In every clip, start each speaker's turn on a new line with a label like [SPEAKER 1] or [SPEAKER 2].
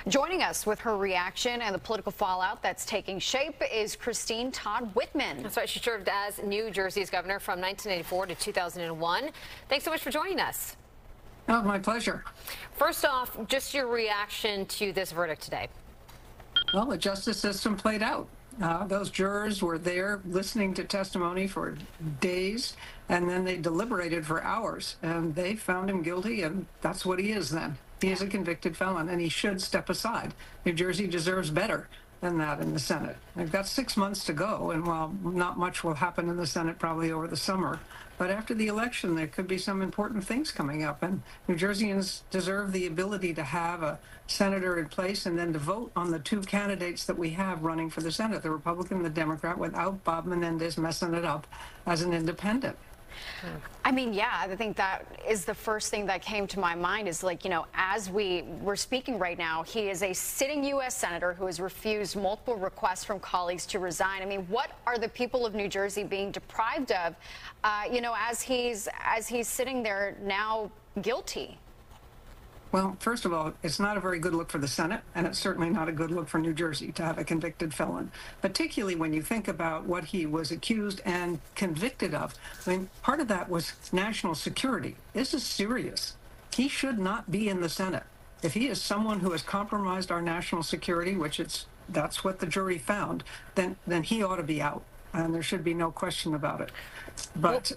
[SPEAKER 1] Joining us with her reaction and the political fallout that's taking shape is Todd Whitman.
[SPEAKER 2] That's right. She served as New Jersey's governor from 1984 to 2001. Thanks so much for joining us.
[SPEAKER 3] Oh, my pleasure.
[SPEAKER 2] First off, just your reaction to this verdict today.
[SPEAKER 3] Well, the justice system played out. Those jurors were there listening to testimony for days, and then they deliberated for hours, and they found him guilty, and that's what he is then. He is a convicted felon, and he should step aside. New Jersey deserves better than that in the Senate. They've got 6 months to go, and while not much will happen in the Senate probably over the summer, but after the election, there could be some important things coming up, and New Jerseyans deserve the ability to have a senator in place and then to vote on the two candidates that we have running for the Senate, the Republican and the Democrat, without Bob Menendez messing it up as an independent.
[SPEAKER 1] I mean, yeah, I think that is the first thing that came to my mind is, like, you know, as we're speaking right now, he is a sitting U.S. senator who has refused multiple requests from colleagues to resign. I mean, what are the people of New Jersey being deprived of, you know, as he's sitting there now guilty?
[SPEAKER 3] Well, first of all, it's not a very good look for the Senate, and it's certainly not a good look for New Jersey to have a convicted felon, particularly when you think about what he was accused and convicted of. I mean, part of that was national security. This is serious. He should not be in the Senate. If he is someone who has compromised our national security, which that's what the jury found, then he ought to be out. And there should be no question about it. But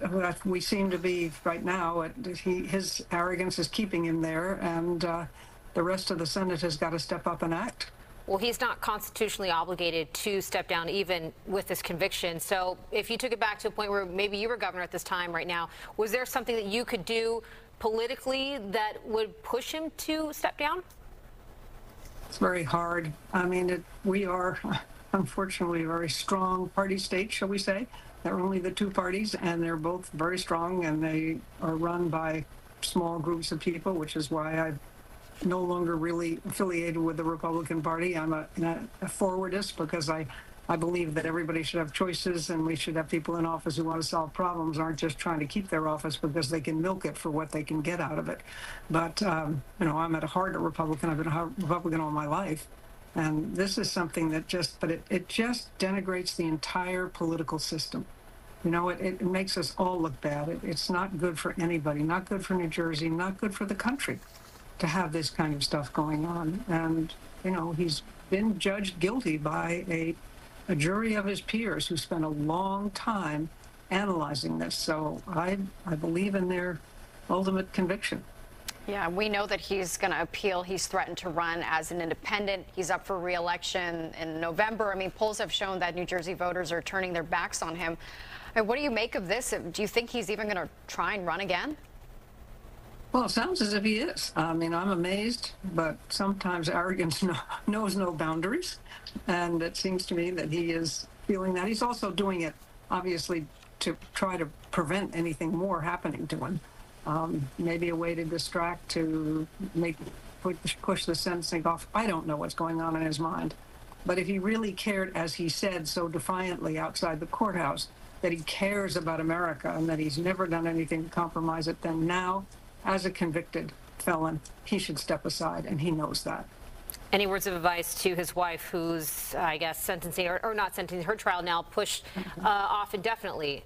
[SPEAKER 3] we seem to be right now, his arrogance is keeping him there, and the rest of the Senate has got to step up and act.
[SPEAKER 2] Well, he's not constitutionally obligated to step down even with this conviction. So if you took it back to a point where maybe you were governor at this time right now, was there something that you could do politically that would push him to step down?
[SPEAKER 3] It's very hard. I mean, we are unfortunately a very strong party state, shall we say. There are only the two parties, and they're both very strong, and they are run by small groups of people, which is why I'm no longer really affiliated with the Republican Party. I'm a forwardist because I believe that everybody should have choices, and we should have people in office who want to solve problems, aren't just trying to keep their office because they can milk it for what they can get out of it. But, you know, I'm at heart a Republican. I've been a Republican all my life. And this is something that it just denigrates the entire political system. You know, it makes us all look bad. It's not good for anybody, not good for New Jersey, not good for the country to have this kind of stuff going on. And, you know, he's been judged guilty by a jury of his peers who spent a long time analyzing this. So I believe in their ultimate conviction.
[SPEAKER 1] Yeah, we know that he's going to appeal. He's threatened to run as an independent. He's up for re-election in November. I mean, polls have shown that New Jersey voters are turning their backs on him. I mean, what do you make of this? Do you think he's even going to try and run again?
[SPEAKER 3] Well, it sounds as if he is. I mean, I'm amazed, but sometimes arrogance knows no boundaries. And it seems to me that he is feeling that. He's also doing it, obviously, to try to prevent anything more happening to him. Maybe a way to distract, to push the sentencing off. I don't know what's going on in his mind. But if he really cared, as he said so defiantly outside the courthouse, that he cares about America and that he's never done anything to compromise it, then now, as a convicted felon, he should step aside, and he knows that.
[SPEAKER 2] Any words of advice to his wife, who's, I guess, sentencing, or not sentencing, her trial now pushed off indefinitely?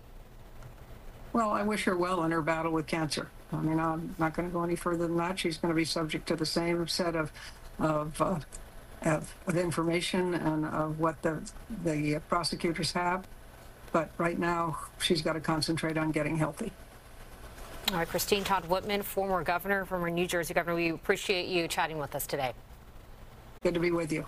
[SPEAKER 3] Well, I wish her well in her battle with cancer. I mean, I'm not going to go any further than that. She's going to be subject to the same set of information and of what the prosecutors have. But right now, she's got to concentrate on getting healthy.
[SPEAKER 2] All right, Todd Whitman, former governor, former New Jersey governor, we appreciate you chatting with us today.
[SPEAKER 3] Good to be with you.